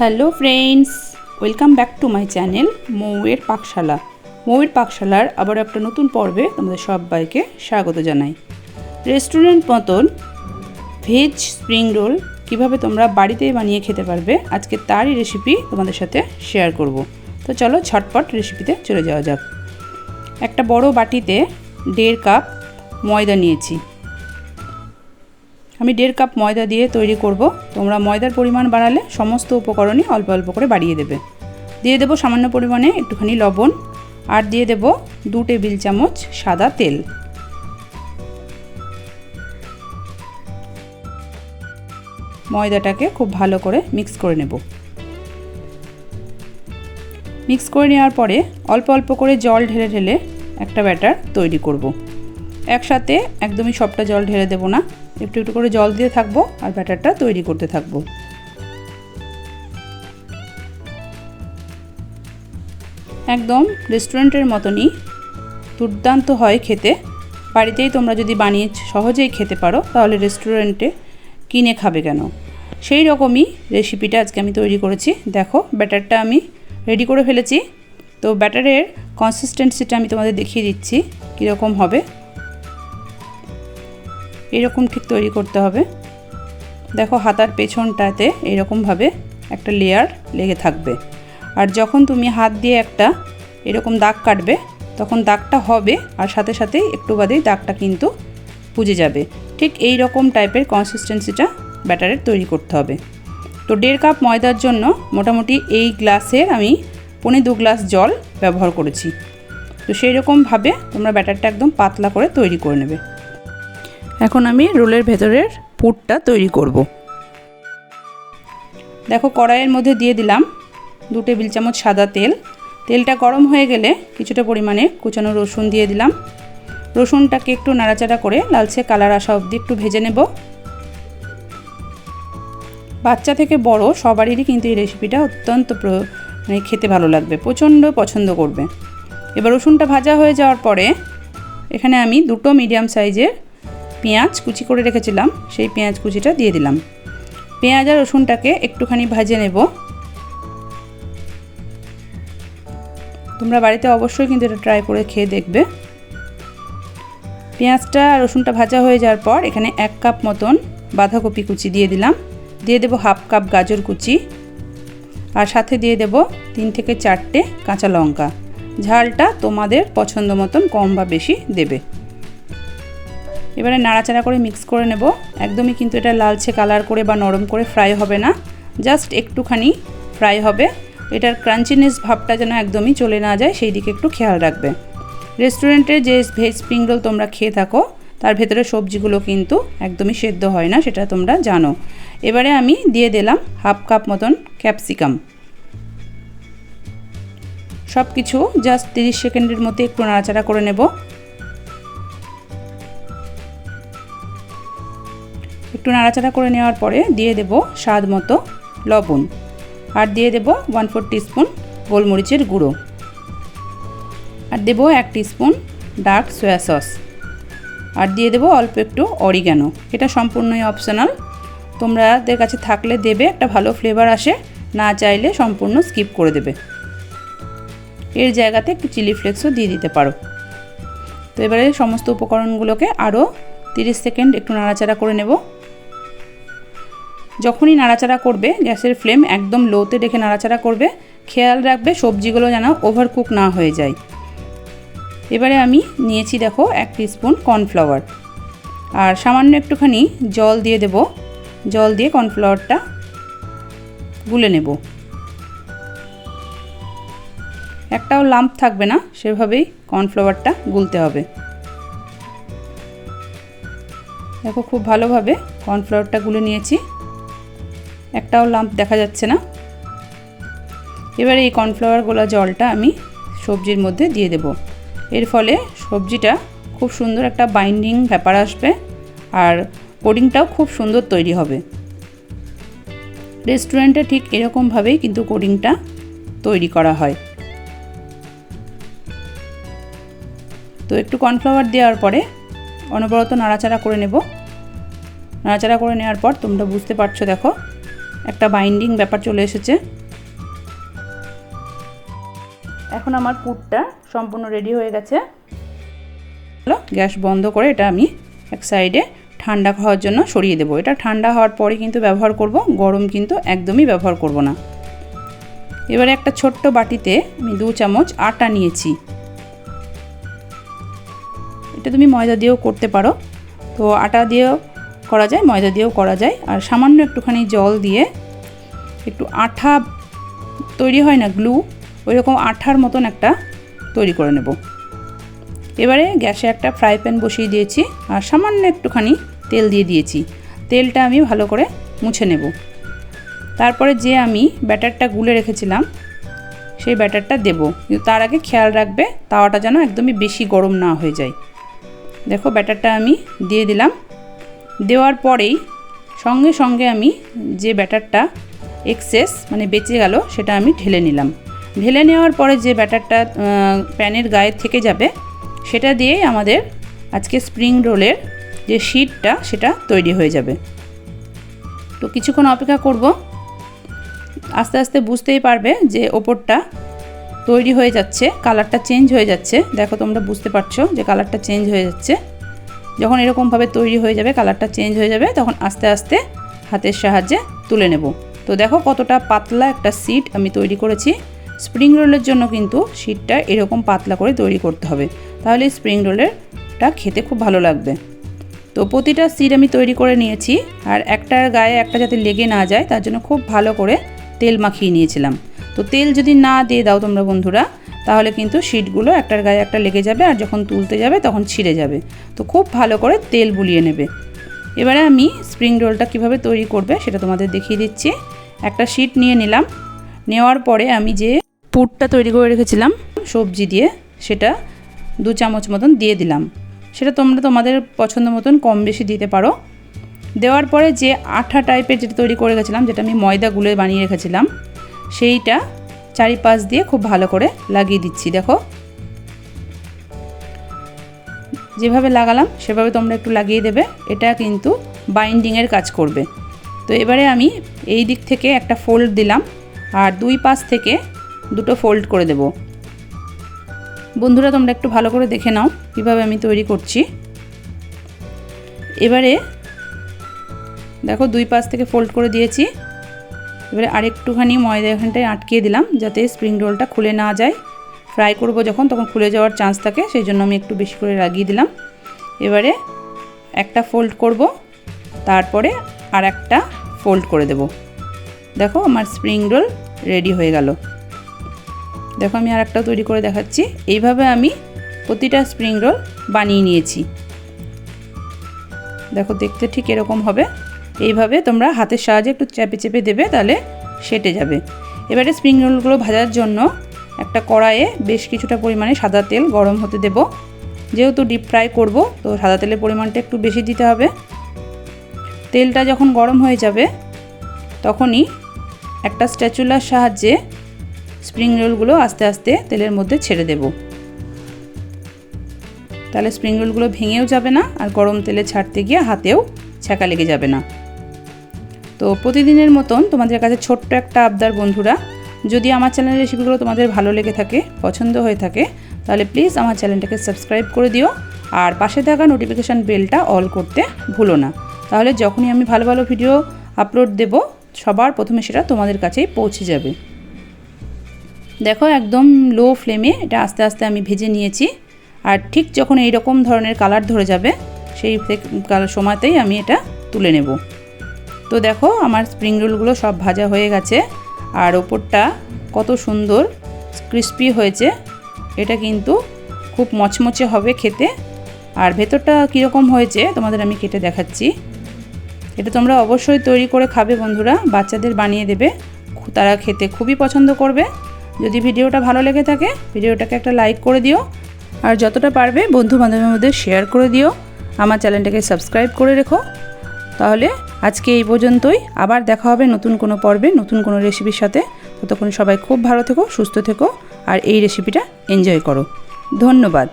Hello friends, welcome back to my channel মৌয়ের পাকশালা। মৌয়ের পাকশালার আবার একটা নতুন পর্বে তোমাদের সবাইকে স্বাগত জানাই। রেস্টুরেন্ট মতন ভেজ স্প্রিং রোল কীভাবে তোমরা বাড়িতেই বানিয়ে খেতে পারবে, আজকে তারই রেসিপি তোমাদের সাথে শেয়ার করব। তো চলো ঝটপট রেসিপিতে চলে যাওয়া যাক। একটা বড় বাটিতে 1.5 কাপ ময়দা নিয়েছি। আমি 1.5 কাপ ময়দা দিয়ে তৈরি করব। তোমরা ময়দার পরিমাণ বাড়ালে সমস্ত উপকরণই অল্প অল্প করে বাড়িয়ে দেবে। দিয়ে দেব সামান্য পরিমাণে একটুখানি লবণ, আর দিয়ে দেব 2 টেবিল চামচ সাদা তেল। ময়দাটাকে খুব ভালো করে মিক্স করে নেব। মিক্স করে নেওয়ার পরে অল্প অল্প করে জল ঢেলে ঢেলে একটা ব্যাটার তৈরি করব। একসাথে একদমই সবটা জল ঢেলে দেব না, একটু একটু করে জল দিয়ে থাকবো আর ব্যাটারটা তৈরি করতে থাকবো। একদম রেস্টুরেন্টের মতনই দুর্দান্ত হয় খেতে। বাড়িতেই তোমরা যদি বানিয়ে সহজেই খেতে পারো তাহলে রেস্টুরেন্টে কিনে খাবে কেন? সেই রকমই রেসিপিটা আজকে আমি তৈরি করেছি। দেখো ব্যাটারটা আমি রেডি করে ফেলেছি। তো ব্যাটারের কনসিস্টেন্সিটা আমি তোমাদের দেখিয়ে দিচ্ছি কীরকম হবে। এরকম ঠিক তৈরি করতে হবে। দেখো হাতার পেছনটাতে এরকমভাবে একটা লেয়ার লেগে থাকবে, আর যখন তুমি হাত দিয়ে একটা এরকম দাগ কাটবে তখন দাগটা হবে আর সাথে সাথেই একটু বাদেই দাগটা কিন্তু বুঝে যাবে। ঠিক এই রকম টাইপের কনসিস্টেন্সিটা ব্যাটারের তৈরি করতে হবে। তো 1.5 কাপ ময়দার জন্য মোটামুটি এই গ্লাসের আমি 1.25 গ্লাস জল ব্যবহার করেছি। তো সেই রকমভাবে তোমরা ব্যাটারটা একদম পাতলা করে তৈরি করে নেবে। এখন আমি রোলের ভেতরের পুরটা তৈরি করব। দেখো কড়াইয়ের মধ্যে দিয়ে দিলাম 2 টেবিল চামচ সাদা তেল। তেলটা গরম হয়ে গেলে কিছুটা পরিমাণে কুচানো রসুন দিয়ে দিলাম। রসুনটাকে একটু নাড়াচাড়া করে লালচে কালার আসা অবধি একটু ভেজে নেব। বাচ্চা থেকে বড় সবারই কিন্তু এই রেসিপিটা অত্যন্ত খেতে ভালো লাগবে, প্রচণ্ড পছন্দ করবে। এবার রসুনটা ভাজা হয়ে যাওয়ার পরে এখানে আমি 2 মিডিয়াম সাইজের পেঁয়াজ কুচি করে রেখেছিলাম, সেই পেঁয়াজ কুচিটা দিয়ে দিলাম। পেঁয়াজ আর রসুনটাকে একটুখানি ভেজে নেব। তোমরা বাড়িতে অবশ্যই কিন্তু এটা ট্রাই করে খেয়ে দেখবে। পেঁয়াজটা আর রসুনটা ভাজা হয়ে যাওয়ার পর এখানে 1 কাপ মতন বাঁধাকপি কুচি দিয়ে দিলাম। দিয়ে দেব 1/2 কাপ গাজর কুচি, আর সাথে দিয়ে দেব 3 থেকে 4টে কাঁচা লঙ্কা। ঝালটা তোমাদের পছন্দ মতন কম বা বেশি দেবে। এবারে নাড়াচাড়া করে মিক্স করে নেব। একদমই কিন্তু এটা লালচে কালার করে বা নরম করে ফ্রাই হবে না, জাস্ট একটুখানি ফ্রাই হবে। এটার ক্রাঞ্চিনেস ভাবটা যেন একদমই চলে না যায় সেই দিকে একটু খেয়াল রাখবে। রেস্টুরেন্টে যে ভেজ স্প্রিং রোল তোমরা খেয়ে থাকো তার ভেতরে সবজিগুলো কিন্তু একদমই সেদ্ধ হয় না, সেটা তোমরা জানো। এবারে আমি দিয়ে দিলাম 1/2 কাপ মতন ক্যাপসিকাম। সব কিছু জাস্ট 30 সেকেন্ডের মধ্যে একটু নাড়াচাড়া করে নেব। একটু নাড়াচাড়া করে নেওয়ার পরে দিয়ে দেব স্বাদ মতো লবণ, আর দিয়ে দেব 1/4 টিস্পুন গোলমরিচের গুঁড়ো, আর দেব 1 টিস্পুন ডার্ক সয়া সস, আর দিয়ে দেব অল্প একটু অরিগ্যানো। এটা সম্পূর্ণই অপশনাল, তোমাদের কাছে থাকলে দেবে, একটা ভালো ফ্লেভার আসে, না চাইলে সম্পূর্ণ স্কিপ করে দেবে। এর জায়গাতে একটু চিলি ফ্লেক্সও দিয়ে দিতে পারো। তো এবারে সমস্ত উপকরণগুলোকে আরও 30 সেকেন্ড একটু নাড়াচাড়া করে নেব। যখনই নাড়াচাড়া করবে গ্যাসের ফ্লেম একদম লোতে রেখে নাড়াচাড়া করবে, খেয়াল রাখবে সবজিগুলো যেন ওভারকুক না হয়ে যায়। এবারে আমি নিয়েছি দেখো 1 টিস্পুন কর্নফ্লাওয়ার, আর সামান্য একটুখানি জল দিয়ে দেব। জল দিয়ে কর্নফ্লাওয়ারটা গুলে নেব। একটাও লাম্প থাকবে না, সেভাবেই কর্নফ্লাওয়ারটা গুলতে হবে। দেখো খুব ভালোভাবে কর্নফ্লাওয়ারটা গুলে নিয়েছি, একটাও লাম্প দেখা যাচ্ছে না। এবারে এই কর্নফ্লাওয়ার গোলা জলটা আমি সবজির মধ্যে দিয়ে দেব। এর ফলে সবজিটা খুব সুন্দর একটা বাইন্ডিং ব্যাপার আসবে, আর কোডিংটাও খুব সুন্দর তৈরি হবে। রেস্টুরেন্টে ঠিক এরকমভাবেই কিন্তু কোডিংটা তৈরি করা হয়। তো একটু কর্নফ্লাওয়ার দেওয়ার পরে অনবরত নাড়াচাড়া করে নেব। নাড়াচাড়া করে নেওয়ার পর তোমরা বুঝতে পারছো দেখো একটা বাইন্ডিং ব্যাপার চলে এসেছে। এখন আমার পুরটা সম্পূর্ণ রেডি হয়ে গেছে। গ্যাস বন্ধ করে এটা আমি এক সাইডে ঠান্ডা হওয়ার জন্য সরিয়ে দেবো। এটা ঠান্ডা হওয়ার পরে কিন্তু ব্যবহার করব, গরম কিন্তু একদমই ব্যবহার করব না। এবারে একটা ছোট্ট বাটিতে আমি 2 চামচ আটা নিয়েছি। এটা তুমি ময়দা দিয়েও করতে পারো, তো আটা দিয়েও করা যায়, ময়দা দিয়েও করা যায়। আর সামান্য একটুখানি জল দিয়ে একটু আঠা তৈরি হয় না, গ্লু, ওই রকম আঠার মতন একটা তৈরি করে নেব। এবারে গ্যাসে একটা ফ্রাই প্যান বসিয়ে দিয়েছি আর সামান্য একটুখানি তেল দিয়ে দিয়েছি। তেলটা আমি ভালো করে মুছে নেব। তারপরে যে আমি ব্যাটারটা গুলে রেখেছিলাম সেই ব্যাটারটা দেব, কিন্তু তার আগে খেয়াল রাখবে তাওয়াটা যেন একদমই বেশি গরম না হয়ে যায়। দেখো ব্যাটারটা আমি দিয়ে দিলাম। দেওয়ার পরেই সঙ্গে সঙ্গে আমি যে ব্যাটারটা এক্সেস মানে বেঁচে গেল সেটা আমি ঢেলে নিলাম। ঢেলে নেওয়ার পরে যে ব্যাটারটা প্যানের গায়ে থেকে যাবে সেটা দিয়েই আমাদের আজকে স্প্রিং রোলের যে শীটটা সেটা তৈরি হয়ে যাবে। তো কিছুক্ষণ অপেক্ষা করব। আস্তে আস্তে বুঝতেই পারবে যে ওপরটা তৈরি হয়ে যাচ্ছে, কালারটা চেঞ্জ হয়ে যাচ্ছে। দেখো তোমরা বুঝতে পারছো যে কালারটা চেঞ্জ হয়ে যাচ্ছে। যখন এরকমভাবে তৈরি হয়ে যাবে, কালারটা চেঞ্জ হয়ে যাবে, তখন আস্তে আস্তে হাতের সাহায্যে তুলে নেব। তো দেখো কতটা পাতলা একটা শীট আমি তৈরি করেছি। স্প্রিং রোলের জন্য কিন্তু শীটটা এরকম পাতলা করে তৈরি করতে হবে, তাহলে স্প্রিং রোলেরটা খেতে খুব ভালো লাগবে। তো প্রতিটা শীট আমি তৈরি করে নিয়েছি, আর একটার গায়ে একটা যাতে লেগে না যায় তার জন্য খুব ভালো করে তেল মাখিয়ে নিয়েছিলাম। তো তেল যদি না দিয়ে দাও তোমরা বন্ধুরা, তাহলে কিন্তু শীটগুলো একটার গায়ে একটা লেগে যাবে আর যখন তুলতে যাবে তখন ছিঁড়ে যাবে। তো খুব ভালো করে তেল বুলিয়ে নেবে। এবারে আমি স্প্রিং রোলটা কিভাবে তৈরি করবে সেটা তোমাদের দেখিয়ে দিচ্ছি। একটা শীট নিয়ে নিলাম। নেওয়ার পরে আমি যে পুরটা তৈরি করে রেখেছিলাম সবজি দিয়ে, সেটা 2 চামচ মতন দিয়ে দিলাম। সেটা তোমরা তোমাদের পছন্দ মতন কম বেশি দিতে পারো। দেওয়ার পরে যে আঠা টাইপের যেটা তৈরি করে রেখেছিলাম, যেটা আমি ময়দা গুলে বানিয়ে রেখেছিলাম, সেইটা চারিপাশ দিয়ে খুব ভালো করে লাগিয়ে দিচ্ছি। দেখো যেভাবে লাগালাম সেভাবে তোমরা একটু লাগিয়ে দেবে, এটা কিন্তু বাইন্ডিংয়ের কাজ করবে। তো এবারে আমি এই দিক থেকে একটা ফোল্ড দিলাম আর 2 পাশ থেকে 2টো ফোল্ড করে দেব। বন্ধুরা তোমরা একটু ভালো করে দেখে নাও কীভাবে আমি তৈরি করছি। এবারে দেখো 2 পাশ থেকে ফোল্ড করে দিয়েছি। এবারে আরেকটুখানি ময়দা এখানটায় আটকিয়ে দিলাম যাতে স্প্রিং রোলটা খুলে না যায়। ফ্রাই করব যখন তখন খুলে যাওয়ার চান্স থাকে, সেই জন্য আমি একটু বেশি করে লাগিয়ে দিলাম। এবারে একটা ফোল্ড করব, তারপরে আর একটা ফোল্ড করে দেব। দেখো আমার স্প্রিং রোল রেডি হয়ে গেল। দেখো আমি আর একটা তৈরি করে দেখাচ্ছি। এইভাবে আমি প্রতিটা স্প্রিং রোল বানিয়ে নিয়েছি। দেখো দেখতে ঠিক এরকম হবে। এইভাবে তোমরা হাতের সাহায্যে একটু চেপে চেপে দেবে, তাহলে সেটে যাবে। এবারে স্প্রিং রোলগুলো ভাজার জন্য একটা কড়াইয়ে বেশ কিছুটা পরিমাণে সাদা তেল গরম হতে দেব। যেহেতু ডিপ ফ্রাই করব, তো সাদা তেলের পরিমাণটা একটু বেশি দিতে হবে। তেলটা যখন গরম হয়ে যাবে তখনই একটা স্প্যাচুলার সাহায্যে স্প্রিং রোলগুলো আস্তে আস্তে তেলের মধ্যে ছেড়ে দেব। তাহলে স্প্রিং রোলগুলো ভেঙেও যাবে না আর গরম তেলে ছাড়তে গিয়ে হাতেও ছ্যাঁকা লেগে যাবে না। তো প্রতিদিনের মতন তোমাদের কাছে ছোট্ট একটা আবদার বন্ধুরা, যদি আমার চ্যানেলের রেসিপিগুলো তোমাদের ভালো লেগে থাকে, পছন্দ হয়ে থাকে, তাহলে প্লিজ আমার চ্যানেলটাকে সাবস্ক্রাইব করে দিও আর পাশে থাকা নোটিফিকেশান বেলটা অল করতে ভুলো না। তাহলে যখনই আমি ভালো ভালো ভিডিও আপলোড দেব সবার প্রথমে সেটা তোমাদের কাছেই পৌঁছে যাবে। দেখো একদম লো ফ্লেমে এটা আস্তে আস্তে আমি ভেজে নিয়েছি। আর ঠিক যখন এই রকম ধরনের কালার ধরে যাবে সেই সময়তেই আমি এটা তুলে নেব। তো দেখো আমার স্প্রিং রোলগুলো সব ভাজা হয়ে গেছে আর ওপরটা কত সুন্দর ক্রিস্পি হয়েছে। এটা কিন্তু খুব মচমচে হবে খেতে। আর ভেতরটা কীরকম হয়েছে তোমাদের আমি কেটে দেখাচ্ছি। এটা তোমরা অবশ্যই তৈরি করে খাবে বন্ধুরা, বাচ্চাদের বানিয়ে দেবে, তারা খেতে খুবই পছন্দ করবে। যদি ভিডিওটা ভালো লেগে থাকে ভিডিওটাকে একটা লাইক করে দিও আর যতটা পারবে বন্ধু বান্ধবের মধ্যে শেয়ার করে দিও। আমার চ্যানেলটাকে সাবস্ক্রাইব করে রেখো। তাহলে আজকে এই পর্যন্তই, আবার দেখা হবে নতুন কোনো পর্বে নতুন কোনো রেসিপির সাথে। ততক্ষণ সবাই খুব ভালো থেকো, সুস্থ থেকো আর এই রেসিপিটা এনজয় করো। ধন্যবাদ।